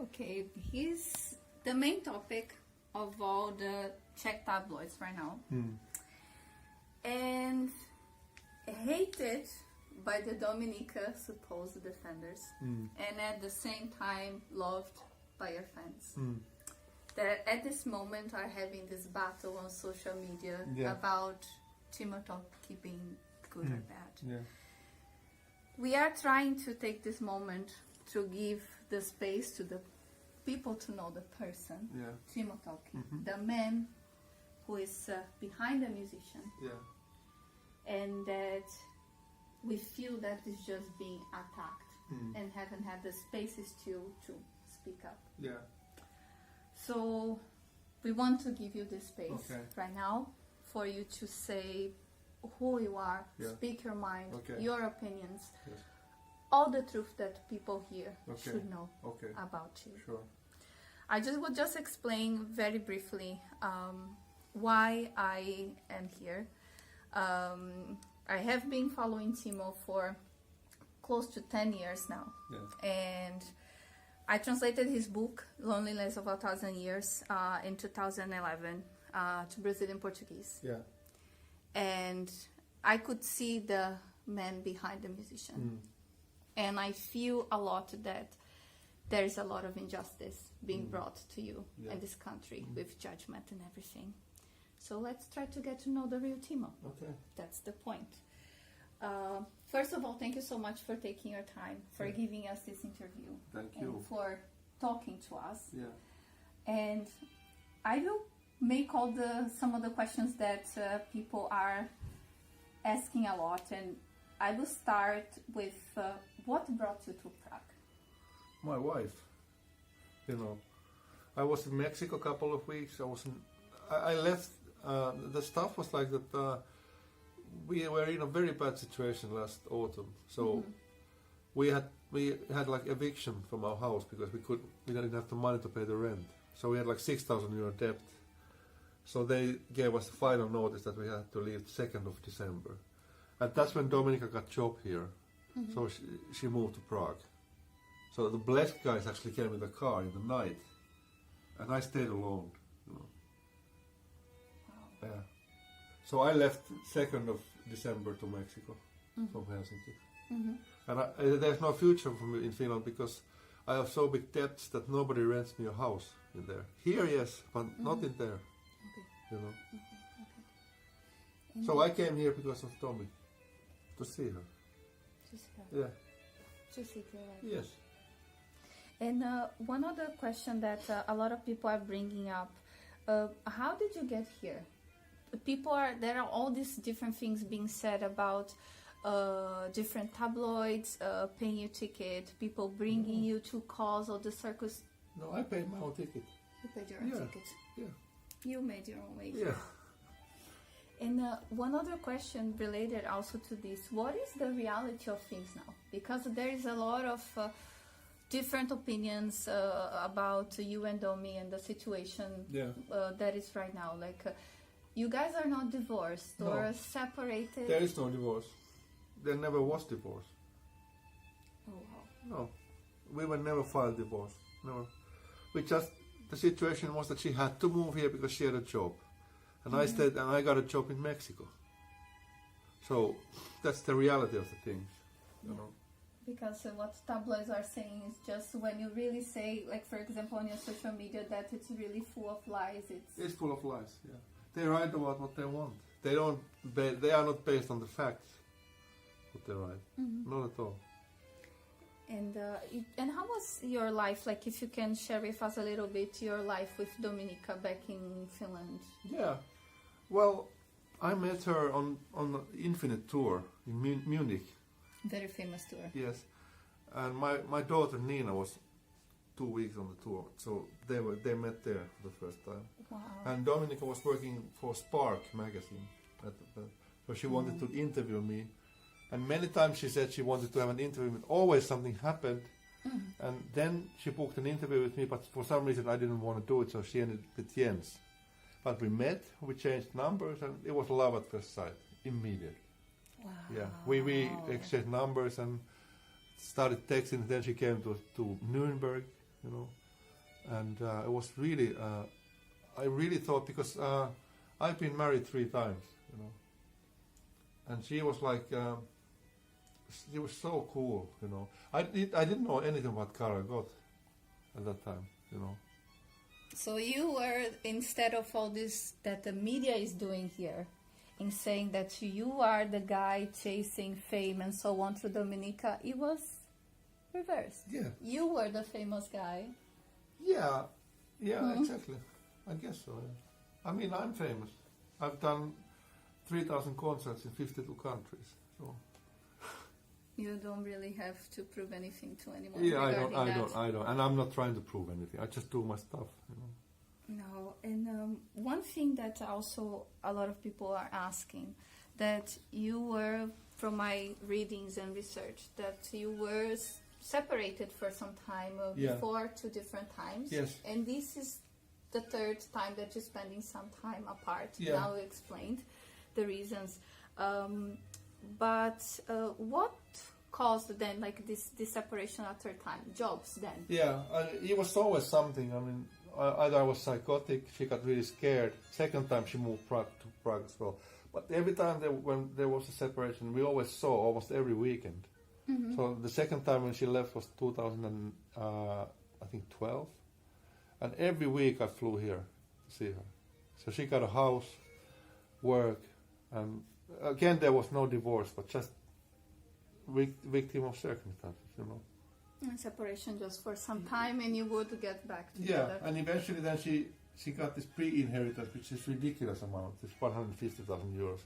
Okay, he's the main topic of all the Czech tabloids right now. And hated by the Dominica supposed defenders, and at the same time loved by your fans. That at this moment are having this battle on social media about Timo Tolkki being good or bad. We are trying to take this moment to give the space to the people to know the person, Timo Tolkki, the man who is behind the musician, and that we feel that is just being attacked and haven't had the spaces to speak up. So we want to give you this space right now for you to say who you are, speak your mind, your opinions, all the truth that people here should know about you. I would just explain very briefly why I am here. I have been following Timo for close to 10 years now, and I translated his book Loneliness of 1,000 Years in 2011 to Brazilian Portuguese. And I could see the man behind the musician, and I feel a lot that there is a lot of injustice being brought to you in this country with judgment and everything. So let's try to get to know the real Timo. That's the point. First of all, thank you so much for taking your time, for giving us this interview. Thank you. And for talking to us. And I will make all some of the questions that people are asking a lot, and I will start with what brought you to Prague? My wife. I was in Mexico a couple of weeks. I left. The stuff was like that. We were in a very bad situation last autumn. So we had like eviction from our house because we didn't have the money to pay the rent. So we had like 6,000 euro debt. So they gave us a final notice that we had to leave 2nd of December. And that's when Dominica got job here. So she moved to Prague. So the blessed guys actually came in the car in the night. And I stayed alone. So I left 2nd of December to Mexico from Helsinki. And there's no future for me in Finland because I have so big debts that nobody rents me a house in there. Here, yes, but not in there. So I came here because of Tommy, to see her. To see her. Yes. And one other question that a lot of people are bringing up, how did you get here? There are all these different things being said about different tabloids, paying your ticket, people bringing you to cause of the circus. No, I paid my own ticket. You paid your own ticket? You made your own way. And one other question related also to this, what is the reality of things now? Because there is a lot of different opinions about you and Domi and the situation that is right now. Like, you guys are not divorced or separated? There is no divorce. There never was divorce. Oh, wow. No. We were never filed divorce. Never. The situation was that she had to move here because she had a job. And I stayed and I got a job in Mexico. So that's the reality of the things, you know. Because what tabloids are saying is just when you really say, like for example on your social media, that it's really full of lies. It's full of lies, They write about what they want. They are not based on the facts, what they write. Not at all. And how was your life? Like, if you can share with us a little bit your life with Dominika back in Finland. Yeah, well, I met her on the Infinite tour in Munich. Very famous tour. Yes, and my daughter Nina was 2 weeks on the tour, so they met there for the first time. Wow. And Dominika was working for Spark magazine, so she wanted to interview me. And many times she said she wanted to have an interview, but always something happened. And then she booked an interview with me, but for some reason I didn't want to do it, so she ended with Jens. But we met, we changed numbers, and it was love at first sight, immediate. Wow. Yeah, we exchanged numbers and started texting. Then she came to Nuremberg, you know. and it was really. I really thought, because I've been married 3 times, you know, and she was like, she was so cool, you know. I didn't know anything about Karel Gott at that time, you know. So you were, instead of all this that the media is doing here, in saying that you are the guy chasing fame and so on through Dominika, it was reversed. Yeah. You were the famous guy. Yeah, exactly. I guess so. Yeah. I mean, I'm famous. I've done 3,000 concerts in 52 countries. So you don't really have to prove anything to anyone. Yeah, I don't, and I'm not trying to prove anything. I just do my stuff, you know. No, and one thing that also a lot of people are asking, that you were, from my readings and research, that you were separated for some time before 2 different times. Yes. And this is the 3rd time that you're spending some time apart. Yeah. Now you explained the reasons. But what caused then like this separation at 3rd time? Jobs then? Yeah, it was always something. I mean, either I was psychotic, she got really scared. 2nd time she moved to Prague as well. But every time when there was a separation, we always saw almost every weekend. Mm-hmm. So the 2nd time when she left was 2012. And every week I flew here to see her. So she got a house, work, and again there was no divorce, but just victim of circumstances, you know. And separation just for some time, and you would get back together. Yeah, and eventually then she got this pre-inheritance, which is ridiculous amount. It's 150,000 euros.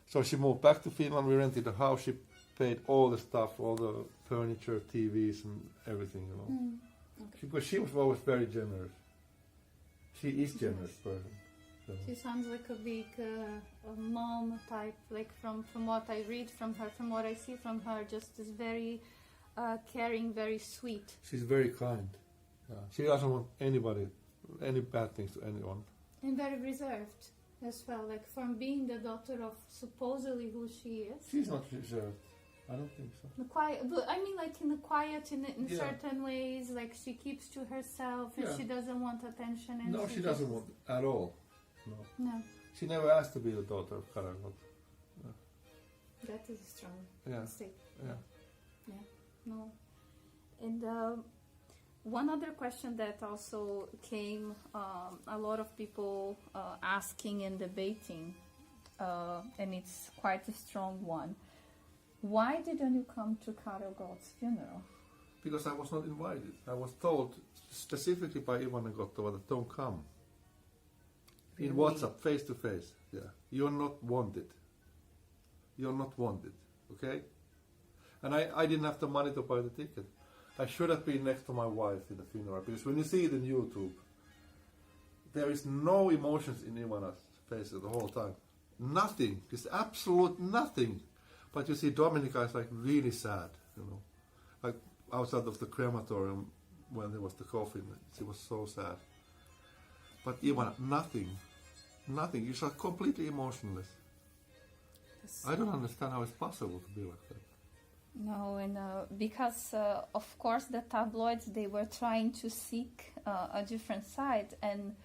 So she moved back to Finland. We rented a house. She paid all the stuff, all the furniture, TVs, and everything, you know. Mm. Okay. Because she was always very generous. She is generous person. So. She sounds like a big mom type, like from what I read from her, from what I see from her, just is very caring, very sweet. She's very kind. She doesn't want any bad things to anyone. And very reserved as well, like from being the daughter of supposedly who she is. She's not reserved. I don't think so. The quiet, but I mean, like in the quiet, in certain ways, like she keeps to herself and she doesn't want attention. And no, she doesn't want at all. No. She never asked to be the daughter of Karel Gott. That is a strong mistake. Yeah. No. And one other question that also came, a lot of people asking and debating, and it's quite a strong one. Why didn't you come to Karel Gott's funeral? Because I was not invited. I was told specifically by Ivana Gottova that don't come. In WhatsApp, face to face. Yeah, you're not wanted. You're not wanted. Okay. And I didn't have the money to buy the ticket. I should have been next to my wife in the funeral, because when you see it on YouTube, there is no emotions in Ivana's face the whole time. Nothing. It's absolute nothing. But you see Dominika is like really sad, you know. Like outside of the crematorium when there was the coffin, she was so sad. But Ivana, nothing. Nothing. You're like completely emotionless. I don't understand how it's possible to be like that. No, and because of course the tabloids, they were trying to seek a different side, and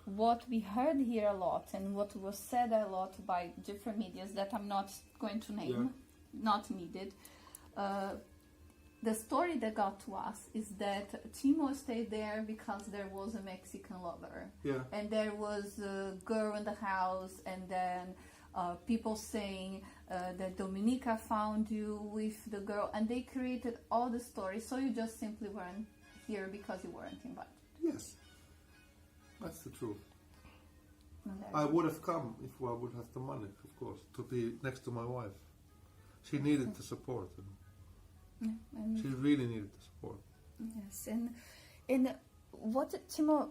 what we heard here a lot and what was said a lot by different medias that I'm not going to name, not needed, the story that got to us is that Timo stayed there because there was a Mexican lover, and there was a girl in the house, and then people saying that Dominika found you with the girl, and they created all the stories, so you just simply weren't here because you weren't invited. Yes, that's the truth. I would have come if I would have the money, of course, to be next to my wife. She needed the support. You know? She really needed the support. Yes, and what, Timo,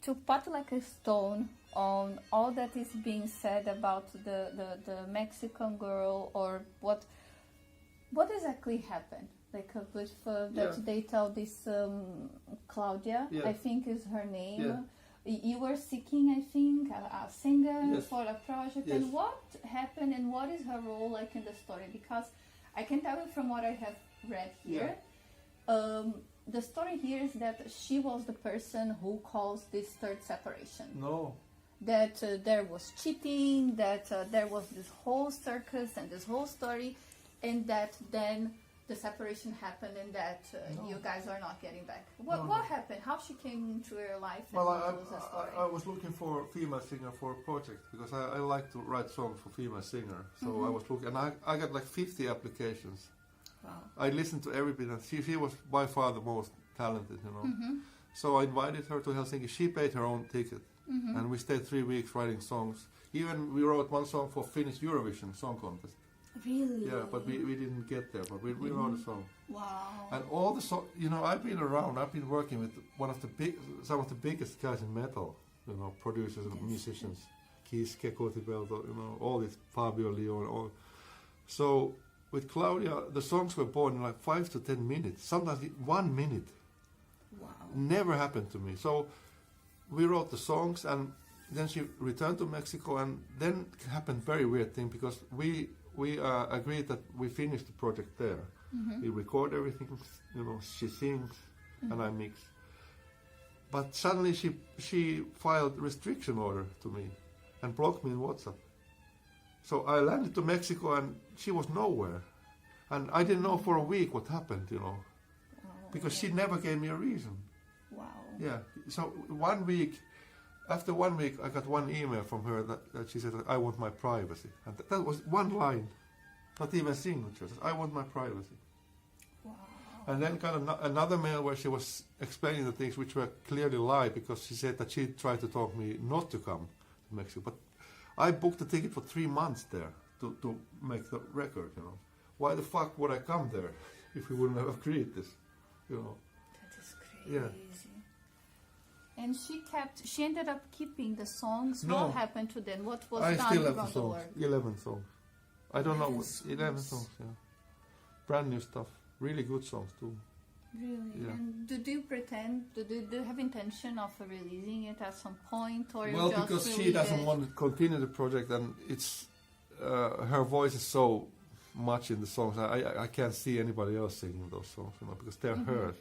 to put like a stone on all that is being said about the Mexican girl, or what exactly happened? Like with that they tell this Claudia, I think is her name. Yeah. You were seeking, I think, a singer for a project. Yes. And what happened, and what is her role like in the story? Because I can tell you from what I have read here, the story here is that she was the person who caused this third separation. No. That there was cheating, that there was this whole circus and this whole story, and that then the separation happened and that you guys are not getting back. What happened? How she came into your life? And I was looking for a female singer for a project because I like to write songs for female singer. So I was looking, and I got like 50 applications. Wow. I listened to every bit, and she was by far the most talented, you know. So I invited her to Helsinki. She paid her own ticket, and we stayed 3 weeks writing songs. Even we wrote one song for Finnish Eurovision Song Contest. Really? Yeah, but we didn't get there, but we wrote a song. Wow. And all the songs, you know, I've been around. I've been working with some of the biggest guys in metal, you know, producers and musicians, Kiss, Kekotibelto, you know, all this Fabio Leon, all. So with Claudia, the songs were born in like 5 to 10 minutes, sometimes 1 minute. Wow. Never happened to me. So we wrote the songs, and then she returned to Mexico, and then happened very weird thing because we agreed that we finished the project there. We record everything, you know, she sings and I mix. But suddenly she filed restriction order to me and blocked me in WhatsApp. So I landed to Mexico and she was nowhere. And I didn't know for a week what happened, you know, because she never gave me a reason. Wow. Yeah. So after 1 week, I got one email from her that she said, I want my privacy. And that was one line, not even signatures. I want my privacy. Wow. And then got another mail where she was explaining the things which were clearly lie, because she said that she tried to talk me not to come to Mexico. But I booked a ticket for 3 months there to make the record, you know. Why the fuck would I come there if we wouldn't have agreed this, you know? That is crazy. Yeah. And she ended up keeping the songs. No. What happened to them? What was I done still have around the the songs. world? 11 songs. I don't know. 11 songs. songs, yeah. Brand new stuff. Really good songs too. Really? Yeah. And do you have intention of releasing it at some point, or Well, you just because she doesn't want to continue the project, and it's her voice is so much in the songs. I can't see anybody else singing those songs, you know, because they're hers.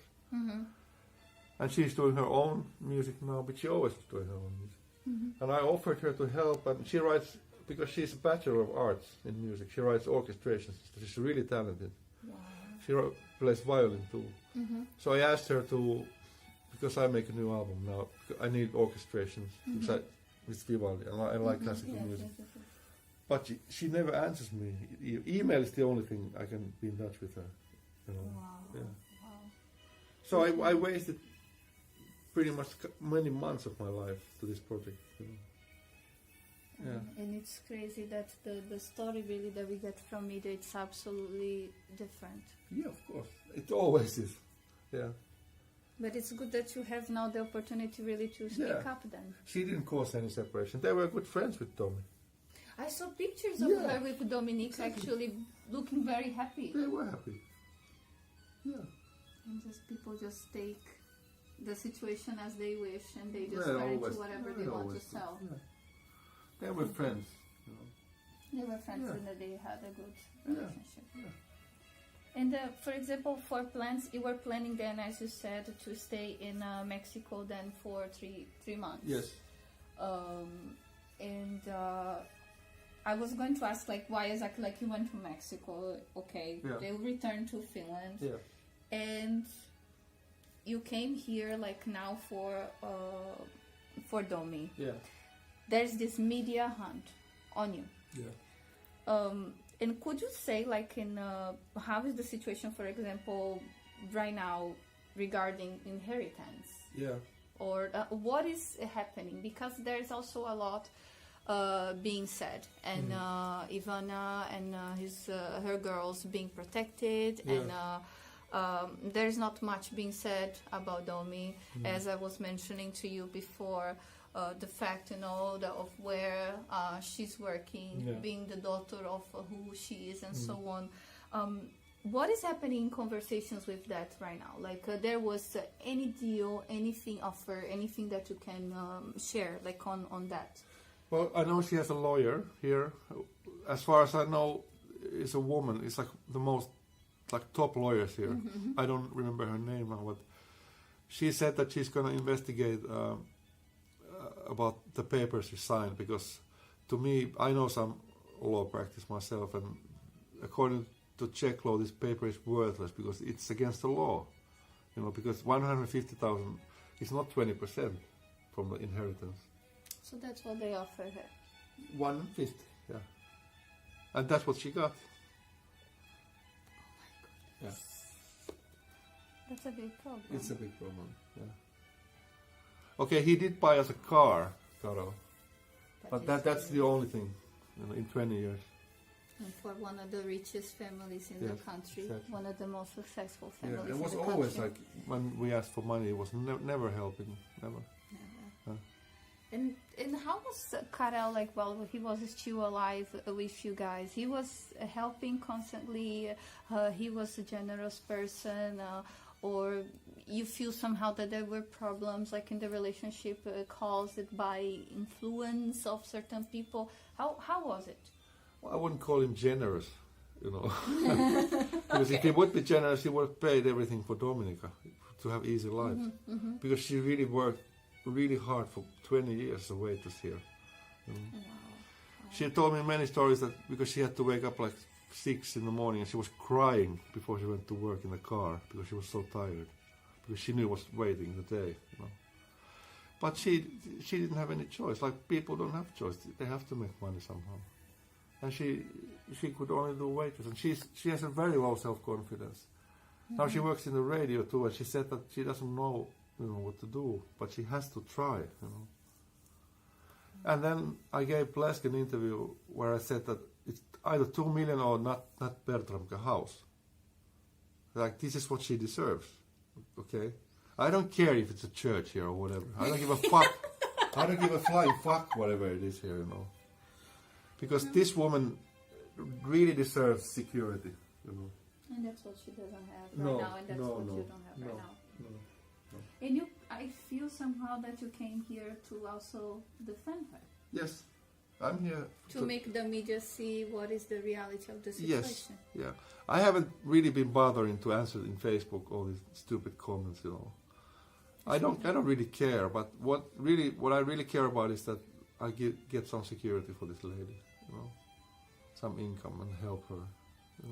And she's doing her own music now, but she always was doing her own music. And I offered her to help, and she writes, because she's a Bachelor of Arts in music, she writes orchestrations. She's really talented. Wow. She plays violin too. So I asked her to, because I make a new album now, I need orchestrations with Vivaldi, and I like classical music. Yes. But she never answers me. Email is the only thing I can be in touch with her. You know? Wow. Yeah. Wow. So I wasted pretty much many months of my life to this project. You know? Yeah. And it's crazy that the story really that we get from media, it's absolutely different. Yeah, of course. It always is. Yeah. But it's good that you have now the opportunity really to speak up then. She didn't cause any separation. They were good friends with Tommy. I saw pictures of her with Dominique actually looking very happy. They were happy. Yeah. And just people just take the situation as they wish, and they just wear into whatever they want to sell. Yeah. They were friends. You know. They were friends and they had a good relationship. Yeah. And for example, for plans, you were planning then, as you said, to stay in Mexico then for three months. Yes. And I was going to ask, like, why exactly, like, you went to Mexico, okay, they returned to Finland, and you came here, like, now for Domi. Yeah. There's this media hunt on you. Yeah. And could you say, like, how is the situation, for example, right now regarding inheritance? Yeah. Or what is happening? Because there's also a lot being said, and Ivana and her girls being protected, and there's not much being said about Domi, as I was mentioning to you before. The fact, of where she's working, being the daughter of who she is, and so on. What is happening in conversations with that right now? Like, there was any deal, anything offer, anything that you can share, like, on that? Well, I know she has a lawyer here. As far as I know, it's a woman. It's like the most, like, top lawyers here. I don't remember her name now, but she said that she's going to investigate about the papers she signed, because to me, I know some law practice myself, and according to Czech law, this paper is worthless because it's against the law. Because 150,000 is not 20% from the inheritance. So that's what they offer her. 150, yeah. And that's what she got. Oh my goodness. Yeah. That's a big problem. It's a big problem, yeah. Okay, he did buy us a car, Karo. But that's the only thing, in 20 years. And for one of the richest families in the country, exactly. One of the most successful families in the country. It was always like, when we asked for money, it was never helping, never. And how was Karel, like, well, he was still alive with you guys? He was helping constantly, he was a generous person, or you feel somehow that there were problems, like in the relationship, caused by influence of certain people? How was it? Well, I wouldn't call him generous, because if he would be generous, he would have paid everything for Dominika to have easy lives. Because she really worked really hard for 20 years as a waitress here. Wow. She told me many stories that because she had to wake up like 6 in the morning and she was crying before she went to work in the car because she was so tired, because she knew was waiting the day. But she didn't have any choice. Like, people don't have choice; they have to make money somehow. And she could only do waitress, and she has a very low self-confidence. Now she works in the radio too, and she said that she doesn't know what to do, but she has to try. And then I gave Blesk an interview where I said that it's either 2 million or not Bertramka house. Like, this is what she deserves. Okay, I don't care if it's a church here or whatever. I don't give a fuck. I don't give a flying fuck whatever it is here, because this woman really deserves security. And that's what she doesn't have right now, and that's what you don't have right now. No. And I feel somehow that you came here to also defend her. Yes, I'm here to make the media see what is the reality of the situation. Yes, yeah. I haven't really been bothering to answer in Facebook all these stupid comments, I don't really care. But what I really care about is that I get some security for this lady, some income and help her.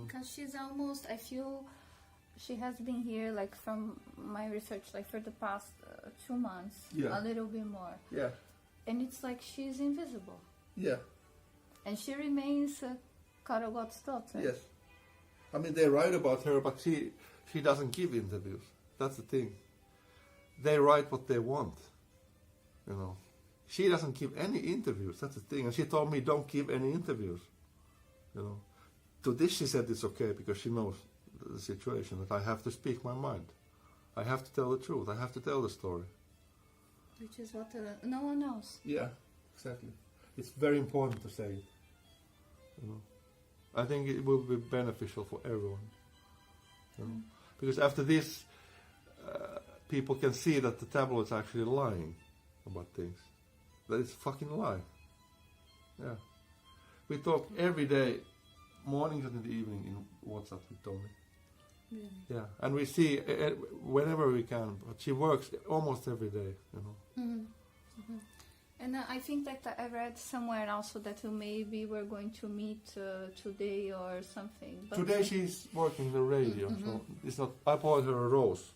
Because she's almost, I feel, she has been here, like, from my research, like, for the past 2 months, a little bit more. Yeah. And it's like she's invisible. Yeah. And she remains Karel Gott's daughter. Yes. I mean, they write about her, but she doesn't give interviews. That's the thing. They write what they want, She doesn't give any interviews. That's the thing. And she told me, don't give any interviews, To this she said it's okay because she knows the situation, that I have to speak my mind. I have to tell the truth. I have to tell the story. Which is what no one knows. Yeah, exactly. It's very important to say it. I think it will be beneficial for everyone. Because after this, people can see that the tabloids are actually lying about things. That it's a fucking lie. Yeah. We talk every day, mornings and in the evening, in WhatsApp with Tommy. Really? Yeah, and we see whenever we can. But she works almost every day, And I think that I read somewhere also that maybe we're going to meet today or something. But today she's working the radio, so it's not. I bought her a rose.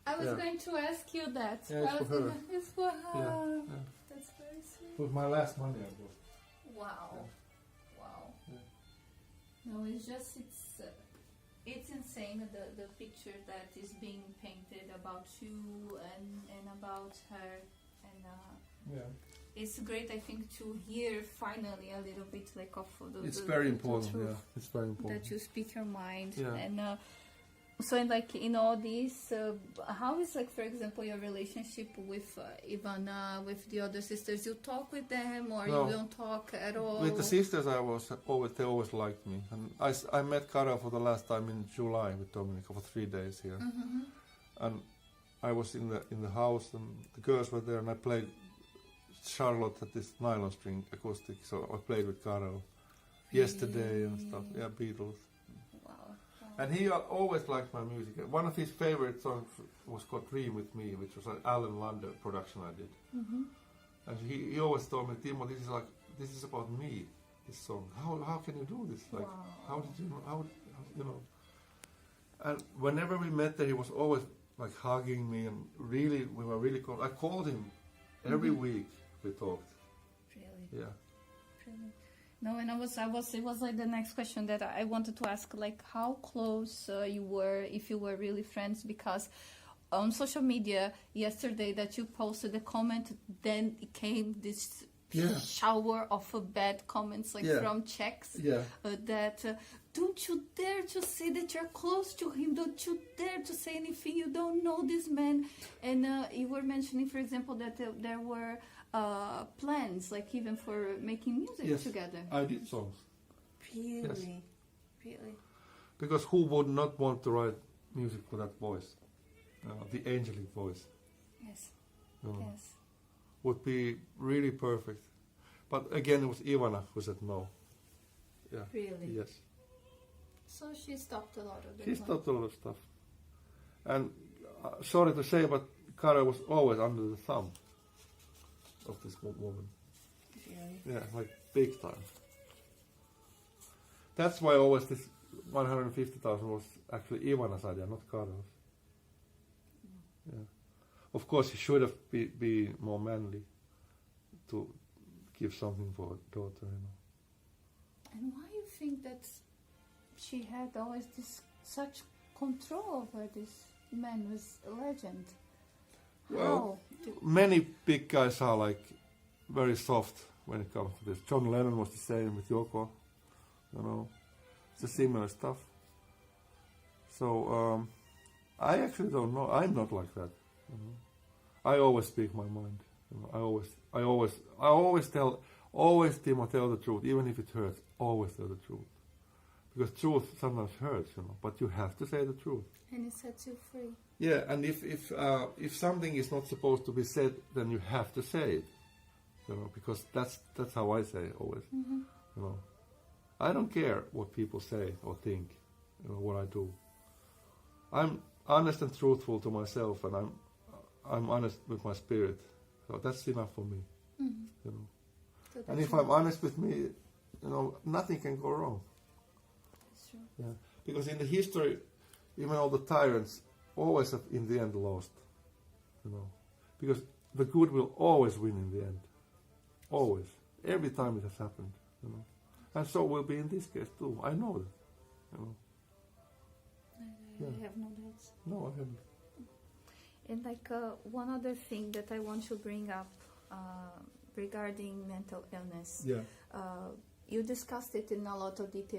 I was going to ask you that. Yeah, it's for her. It's for her. Yeah. That's very sweet. It was my last money I bought. Wow. Yeah. Wow. Yeah. No, it's insane, the picture that is being painted about you and about her, and it's great, I think, to hear finally a little bit like of the it's very important, it's very important that you speak your mind, and so like in all this, how is, like, for example, your relationship with Ivana, with the other sisters? You talk with them, or you don't talk at all? With the sisters, they always liked me, and I met Karel for the last time in July with Dominika for 3 days here, and I was in the house, and the girls were there, and I played Charlotte at this nylon string acoustic, so I played with Karel yesterday and stuff. Yeah, Beatles. Wow. And he always liked my music. One of his favorite songs was called Dream With Me, which was an Alan Lander production I did. And he always told me, Timo, this is about me, this song. How can you do this? Like, how did you know? How you know? And whenever we met there, he was always like hugging me, and really, we were really close. I called him every week. We talked. Really? Yeah. Really? No, and it was like the next question that I wanted to ask, like how close you were, if you were really friends, because on social media yesterday that you posted a comment, then it came this shower of bad comments from Czechs that don't you dare to say that you're close to him, don't you dare to say anything, you don't know this man. And you were mentioning, for example, that there were plans, like even for making music together. I did songs. Really? Yes. Really? Because who would not want to write music for that voice? The angelic voice. Yes. Yes. Would be really perfect. But again, it was Ivana who said no. Yeah. Really? Yes. So she stopped a lot of it. She stopped a lot of stuff. And sorry to say, but Kara was always under the thumb of this woman. Really? Yeah, like big time. That's why always this 150,000 was actually Ivana's idea, not Kara's. Yeah. Of course, he should have be more manly to give something for a daughter, you know. And why you think that she had always such control over this man who's a legend? Well, many big guys are like very soft when it comes to this. John Lennon was the same with Yoko, you know. It's a similar stuff. So I actually don't know. I'm not like that. You know? I always speak my mind. You know? I always tell Timo, tell the truth, even if it hurts. Always tell the truth, because truth sometimes hurts, you know. But you have to say the truth. And it sets you free. Yeah, and if something is not supposed to be said, then you have to say it, you know, because that's how I say it always. You know, I don't care what people say or think, you know, what I do. I'm honest and truthful to myself, and I'm honest with my spirit. So that's enough for me, you know. So and if I'm honest with me, you know, nothing can go wrong. That's true. Yeah, because in the history, even all the tyrants always have in the end lost, you know, because the good will always win in the end, always, every time it has happened, you know, and so will be in this case too. I know that, you know. I have no doubts. No, I haven't. And like one other thing that I want to bring up regarding mental illness. Yeah. You discussed it in a lot of detail.